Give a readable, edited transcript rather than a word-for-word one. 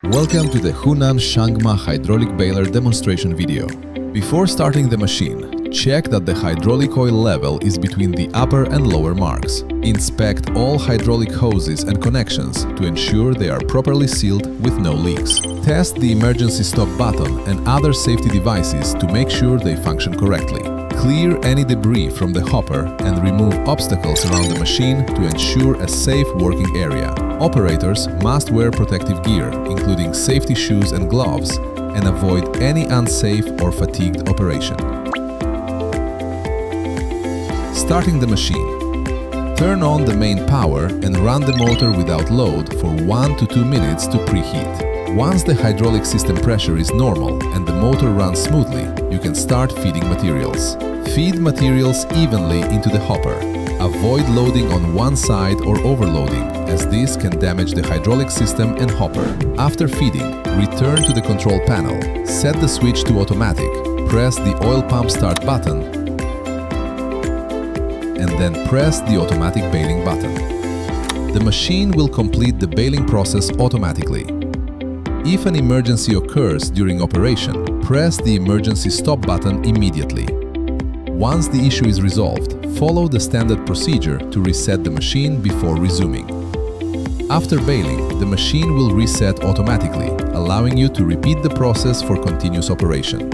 Welcome to the Hunan Shangma hydraulic baler demonstration video. Before starting the machine, check that the hydraulic oil level is between the upper and lower marks. Inspect all hydraulic hoses and connections to ensure they are properly sealed with no leaks. Test the emergency stop button and other safety devices to make sure they function correctly. Clear any debris from the hopper and remove obstacles around the machine to ensure a safe working area. Operators must wear protective gear, including safety shoes and gloves, and avoid any unsafe or fatigued operation. Starting the machine. Turn on the main power and run the motor without load for 1 to 2 minutes to preheat. Once the hydraulic system pressure is normal and the motor runs smoothly, you can start feeding materials. Feed materials evenly into the hopper. Avoid loading on one side or overloading, as this can damage the hydraulic system and hopper. After feeding, return to the control panel. Set the switch to automatic, press the oil pump start button, and then press the automatic baling button. The machine will complete the baling process automatically. If an emergency occurs during operation, press the emergency stop button immediately. Once the issue is resolved, follow the standard procedure to reset the machine before resuming. After baling, the machine will reset automatically, allowing you to repeat the process for continuous operation.